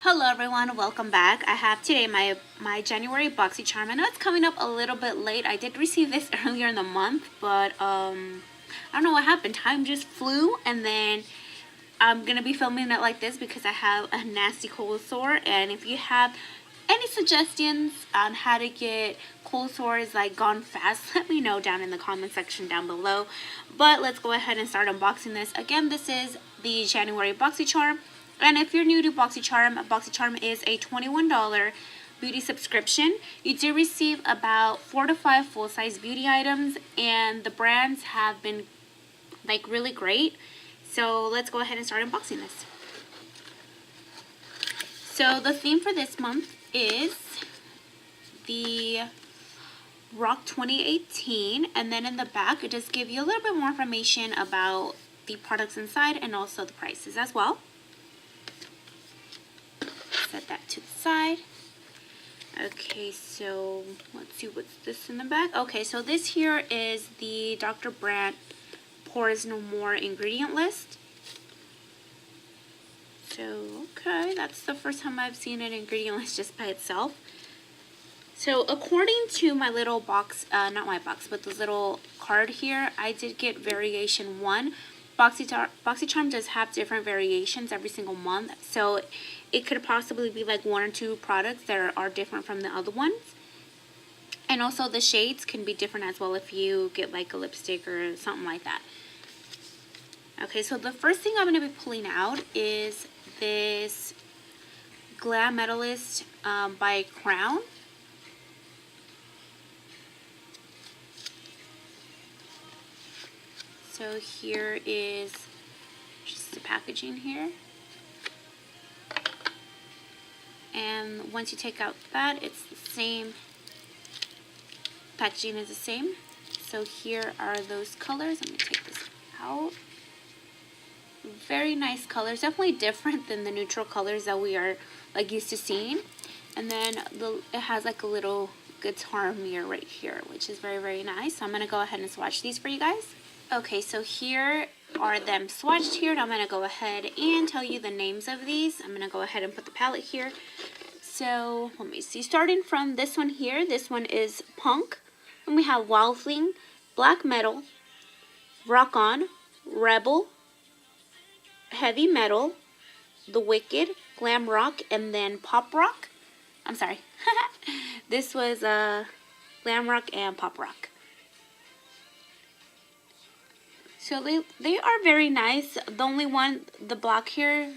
Hello everyone, welcome back. I have today my January Boxycharm. I know it's coming up a little bit late. I did receive this earlier in the month, but I don't know what happened. Time just flew, and then I'm gonna be filming it like this because I have a nasty cold sore. And if you have any suggestions on how to get cold sores like gone fast, let me know down in the comment section down below. But let's go ahead and start unboxing this. Again, this is the January Boxycharm. And if you're new to Boxycharm, Boxycharm is a $21 beauty subscription. You do receive about 4 to 5 full-size beauty items, and the brands have been like really great. So let's go ahead and start unboxing this. So the theme for this month is the Rock 2018, and then in the back it does give you a little bit more information about the products inside and also the prices as well. Set that to the side. Okay, so let's see what's this in the back. Okay, so this here is the Dr. Brandt Pores No More ingredient list. So, okay, that's the first time I've seen an ingredient list just by itself. So, according to my little box, not my box, but the little card here, I did get variation 1. Boxycharm does have different variations every single month, so it could possibly be like 1 or 2 products that are different from the other ones. And also the shades can be different as well if you get like a lipstick or something like that. Okay, so the first thing I'm going to be pulling out is this Glam Medalist by Crown. So here is just the packaging here. And once you take out that, it's the same. Packaging is the same. So here are those colors. Let me take this out. Very nice colors. Definitely different than the neutral colors that we are like used to seeing. And then it has like a little guitar mirror right here, which is very, very nice. So I'm going to go ahead and swatch these for you guys. Okay, so here are them swatched here, and I'm going to go ahead and tell you the names of these. I'm going to go ahead and put the palette here. So, let me see. Starting from this one here, this one is Punk. And we have Wildling, Black Metal, Rock On, Rebel, Heavy Metal, The Wicked, Glam Rock, and then Pop Rock. I'm sorry. This was Glam Rock and Pop Rock. So they are very nice. The only one, the black here,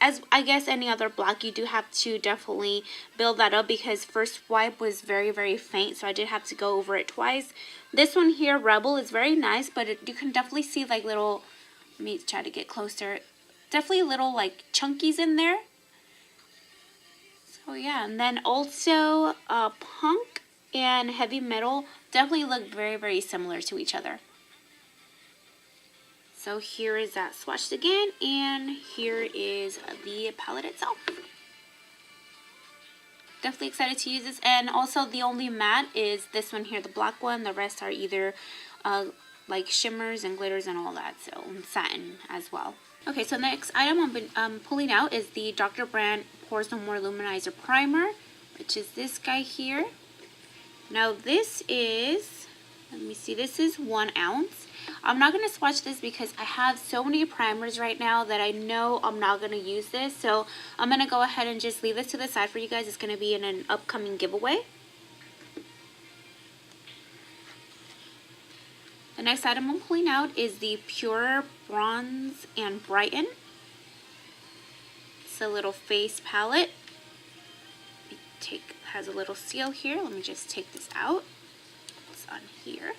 as I guess any other black, you do have to definitely build that up because first wipe was very, very faint. So I did have to go over it twice. This one here, Rebel, is very nice, but you can definitely see like little, let me try to get closer. Definitely little like chunkies in there. So yeah, and then also Punk and Heavy Metal definitely look very, very similar to each other. So here is that swatched again, and here is the palette itself. Definitely excited to use this, and also the only matte is this one here, the black one. The rest are either like shimmers and glitters and all that, so satin as well. Okay, so the next item I'm pulling out is the Dr. Brandt Pores No More Luminizer Primer, which is this guy here. Now this is, let me see, this is 1 ounce. I'm not going to swatch this because I have so many primers right now that I know I'm not going to use this. So I'm going to go ahead and just leave this to the side for you guys. It's going to be in an upcoming giveaway. The next item I'm pulling out is the Pure Bronze and Brighten. It's a little face palette. Has a little seal here. Let me just take this out. It's on here.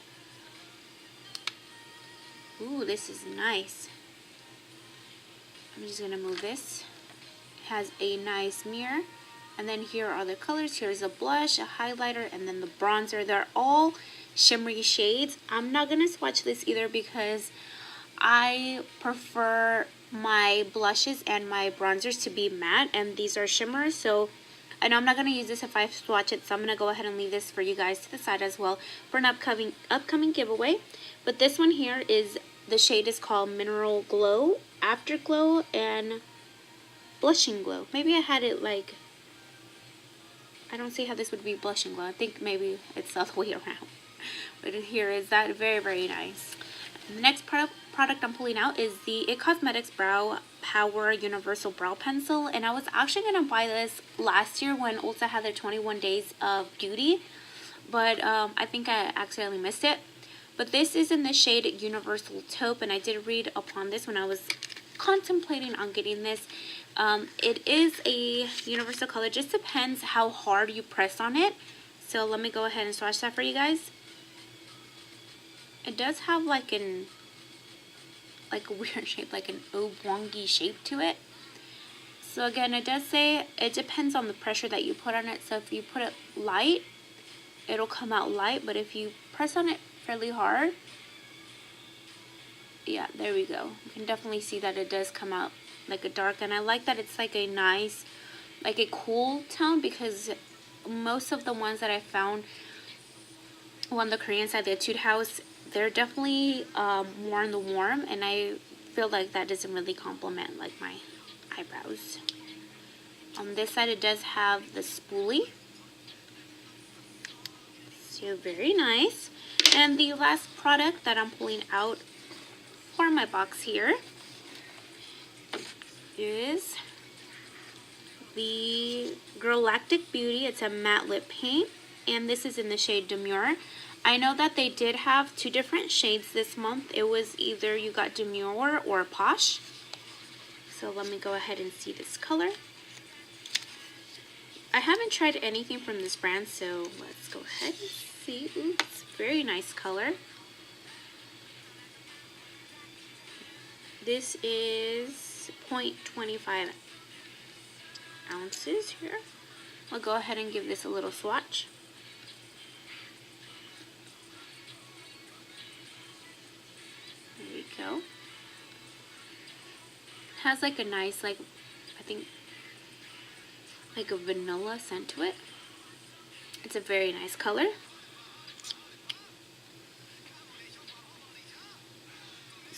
Ooh, this is nice. I'm just going to move this. It has a nice mirror. And then here are the colors. Here's a blush, a highlighter, and then the bronzer. They're all shimmery shades. I'm not going to swatch this either because I prefer my blushes and my bronzers to be matte. And these are shimmers. So I know I'm not going to use this if I swatch it. So I'm going to go ahead and leave this for you guys to the side as well for an upcoming giveaway. But this one here is, the shade is called Mineral Glow, Afterglow, and blushing glow. Maybe I had it like, I don't see how this would be blushing glow. I think maybe it's the other way around. But here is that, very, very nice. And the next product I'm pulling out is the IT Cosmetics Brow Power Universal Brow Pencil. And I was actually going to buy this last year when Ulta had their 21 days of beauty. But I think I accidentally missed it. But this is in the shade Universal Taupe. And I did read upon this when I was contemplating on getting this. It is a universal color. Just depends how hard you press on it. So let me go ahead and swatch that for you guys. It does have like a weird shape, like an oblongy shape to it. So again, it does say it depends on the pressure that you put on it. So if you put it light, it'll come out light. But if you press on it fairly hard, yeah, there we go. You can definitely see that it does come out like a dark. And I like that it's like a nice, like a cool tone, because most of the ones that I found on the Korean side, the Etude House, they're definitely more in the warm, and I feel like that doesn't really complement like my eyebrows. On this side, it does have the spoolie, so very nice. And the last product that I'm pulling out for my box here is the Galactic Beauty. It's a matte lip paint, and this is in the shade Demure. I know that they did have 2 different shades this month. It was either you got Demure or Posh. So let me go ahead and see this color. I haven't tried anything from this brand, so let's go ahead and see. Ooh, it's a very nice color. This is 0.25 ounces here. I'll go ahead and give this a little swatch. There we go. Has like a nice, like, I think, like a vanilla scent to it. It's a very nice color.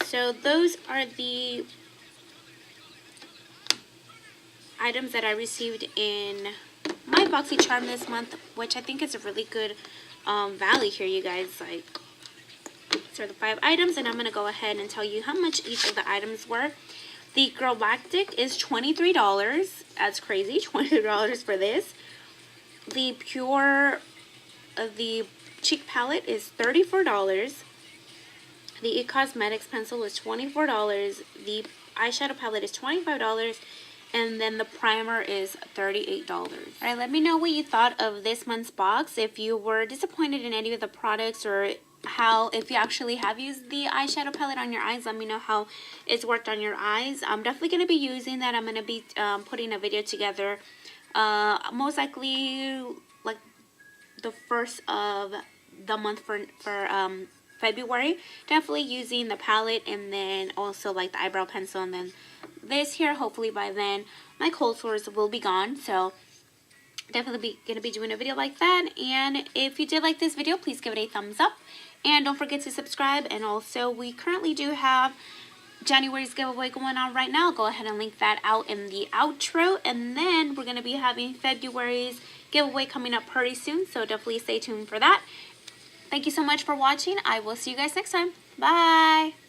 So those are the items that I received in my Boxycharm this month, which I think is a really good value here, you guys. Like, these are the 5 items, and I'm going to go ahead and tell you how much each of the items were. The Galactic is $23. That's crazy, $23 for this. The the cheek palette is $34. The IT Cosmetics pencil is $24. The eyeshadow palette is $25. And then the primer is $38. Alright, let me know what you thought of this month's box. If you were disappointed in any of the products, or if you actually have used the eyeshadow palette on your eyes, let me know how it's worked on your eyes. I'm definitely going to be using that. I'm going to be putting a video together most likely like the first of the month for February. Definitely using the palette, and then also like the eyebrow pencil, and then this here. Hopefully by then my cold sores will be gone, so definitely gonna be doing a video like that. And if you did like this video, please give it a thumbs up, and don't forget to subscribe. And also, we currently do have January's giveaway going on right now. I'll go ahead and link that out in the outro, and then we're gonna be having February's giveaway coming up pretty soon, so definitely stay tuned for that. Thank you so much for watching. I will see you guys next time. Bye!